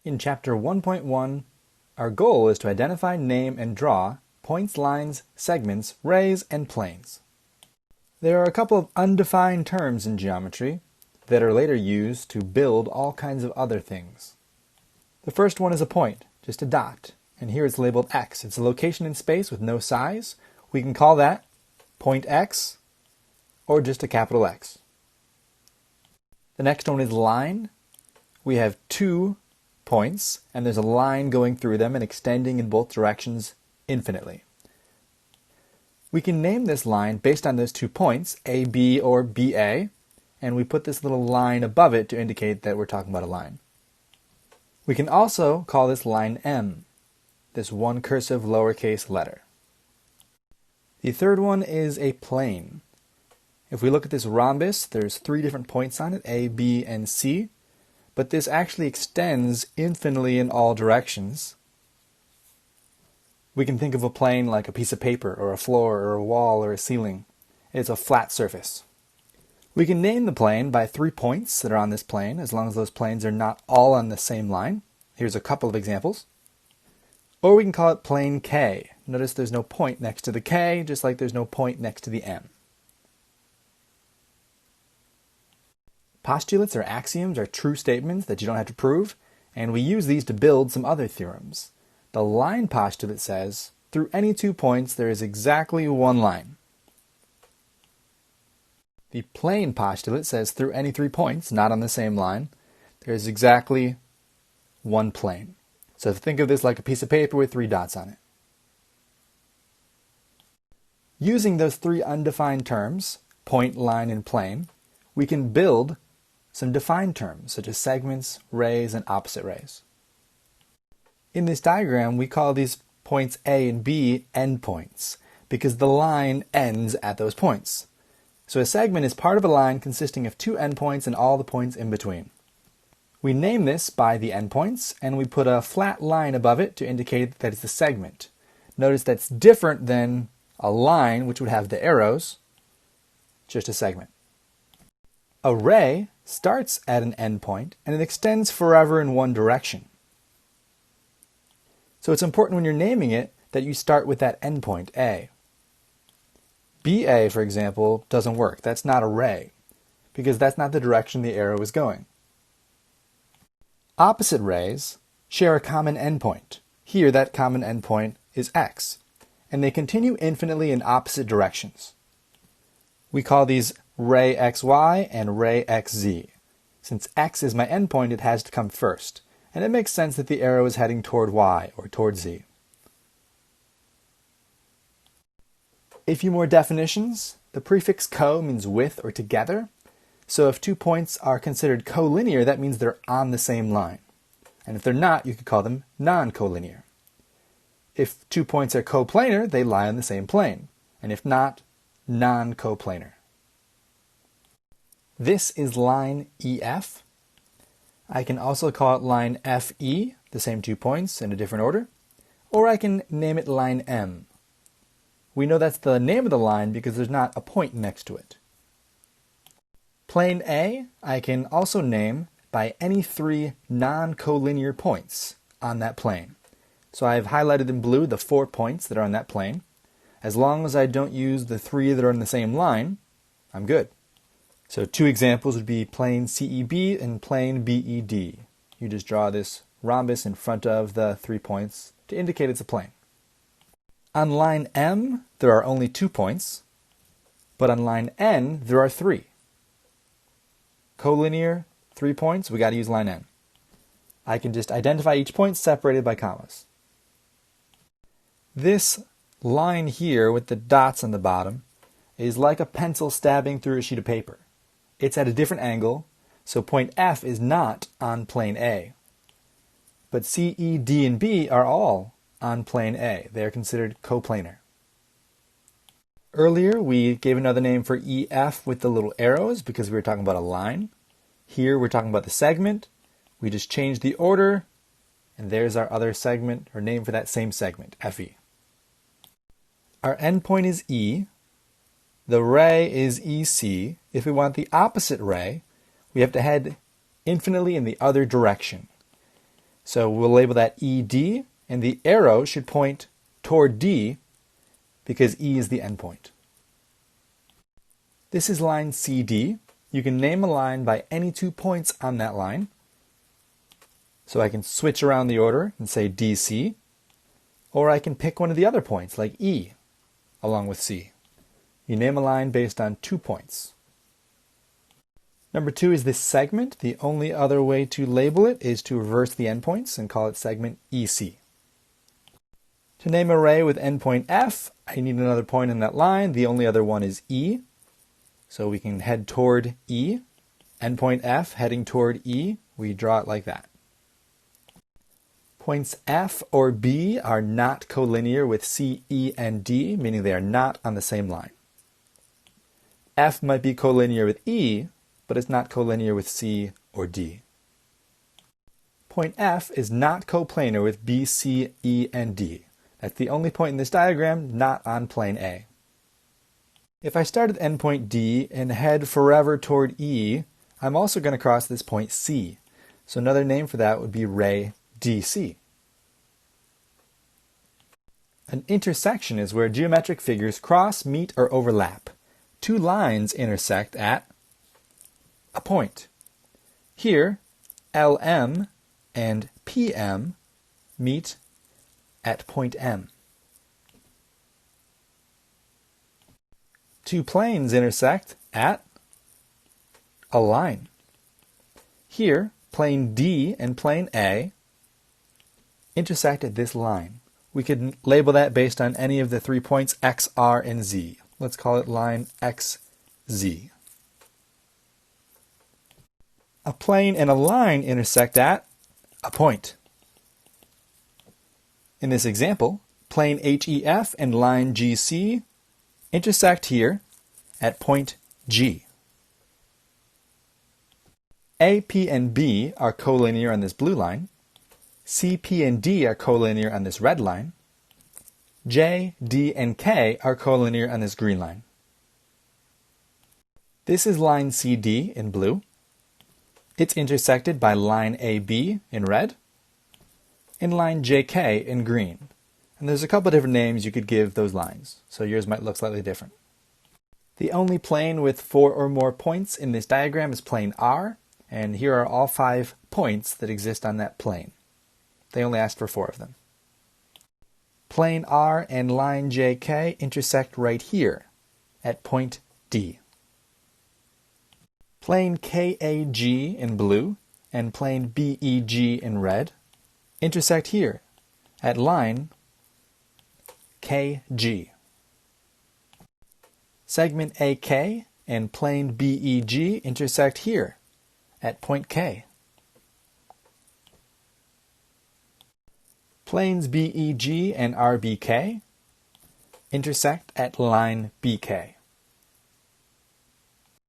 In Chapter 1.1, our goal is to identify, name, and draw points, lines, segments, rays, and planes. There are a couple of undefined terms in geometry that are later used to build all kinds of other things. The first one is a point, just a dot, and here it's labeled X. It's a location in space with no size. We can call that point X or just a capital X. The next one is line. We have two points, and there's a line going through them and extending in both directions infinitely. We can name this line based on those 2 points, AB or BA, and we put this little line above it to indicate that we're talking about a line. We can also call this line M, this one cursive lowercase letter. The third one is a plane. If we look at this rhombus, there's 3 different points on it, A, B, and C. But this actually extends infinitely in all directions. We can think of a plane like a piece of paper, or a floor, or a wall, or a ceiling. It's a flat surface. We can name the plane by 3 points that are on this plane, as long as those planes are not all on the same line. Here's a couple of examples. Or we can call it plane K. Notice there's no point next to the K, just like there's no point next to the M. Postulates or axioms are true statements that you don't have to prove, and we use these to build some other theorems. The line postulate says, through any 2 points there is exactly one line. The plane postulate says through any 3 points, not on the same line, there is exactly one plane. So think of this like a piece of paper with 3 dots on it. Using those 3 undefined terms, point, line, and plane, we can build some defined terms, such as segments, rays, and opposite rays. In this diagram, we call these points A and B endpoints, because the line ends at those points. So a segment is part of a line consisting of 2 endpoints and all the points in between. We name this by the endpoints, and we put a flat line above it to indicate that it's a segment. Notice that's different than a line, which would have the arrows, just a segment. A ray starts at an endpoint, and it extends forever in one direction. So it's important when you're naming it that you start with that endpoint, A. BA, for example, doesn't work. That's not a ray, because that's not the direction the arrow is going. Opposite rays share a common endpoint. Here, that common endpoint is X, and they continue infinitely in opposite directions. We call these ray XY and ray XZ. Since X is my endpoint, it has to come first, and it makes sense that the arrow is heading toward Y or toward Z. A few more definitions. The prefix co means with or together. So if 2 points are considered collinear, that means they're on the same line. And if they're not, you could call them non-collinear. If 2 points are coplanar, they lie on the same plane. And if not, non-coplanar. This is line EF. I can also call it line FE, the same 2 points in a different order. Or I can name it line M. We know that's the name of the line because there's not a point next to it. Plane A, I can also name by any 3 non-collinear points on that plane. So I've highlighted in blue the 4 points that are on that plane. As long as I don't use the 3 that are in the same line, I'm good. So 2 examples would be plane CEB and plane BED. You just draw this rhombus in front of the 3 points to indicate it's a plane. On line M, there are only 2 points, but on line N, there are 3. Collinear, 3 points, we got to use line N. I can just identify each point separated by commas. This line here with the dots on the bottom is like a pencil stabbing through a sheet of paper. It's at a different angle, so point F is not on plane A. But C, E, D, and B are all on plane A. They are considered coplanar. Earlier, we gave another name for EF with the little arrows because we were talking about a line. Here, we're talking about the segment. We just changed the order, and there's our other segment, or name for that same segment, FE. Our endpoint is E. The ray is EC. If we want the opposite ray, we have to head infinitely in the other direction. So we'll label that ED, and the arrow should point toward D because E is the endpoint. This is line CD. You can name a line by any 2 points on that line. So I can switch around the order and say DC, or I can pick one of the other points like E along with C. You name a line based on 2 points. Number 2 is this segment. The only other way to label it is to reverse the endpoints and call it segment EC. To name an array with endpoint F, I need another point in that line. The only other one is E. So we can head toward E. Endpoint F heading toward E. We draw it like that. Points F or B are not collinear with C, E, and D, meaning they are not on the same line. F might be collinear with E, but it's not collinear with C or D. Point F is not coplanar with B, C, E, and D. That's the only point in this diagram not on plane A. If I start at endpoint D and head forever toward E, I'm also going to cross this point C. So another name for that would be ray DC. An intersection is where geometric figures cross, meet, or overlap. 2 lines intersect at a point. Here, LM and PM meet at point M. 2 planes intersect at a line. Here, plane D and plane A intersect at this line. We could label that based on any of the 3 points X, R, and Z. Let's call it line XZ. A plane and a line intersect at a point. In this example, plane HEF and line GC intersect here at point G. A, P, and B are collinear on this blue line. C, P, and D are collinear on this red line. J, D, and K are collinear on this green line. This is line CD in blue. It's intersected by line AB in red and line JK in green. And there's a couple different names you could give those lines, so yours might look slightly different. The only plane with 4 or more points in this diagram is plane R, and here are all 5 points that exist on that plane. They only asked for 4 of them. Plane R and line JK intersect right here at point D. Plane KAG in blue and plane BEG in red intersect here at line KG. Segment AK and plane BEG intersect here at point K. Planes BEG and RBK intersect at line BK.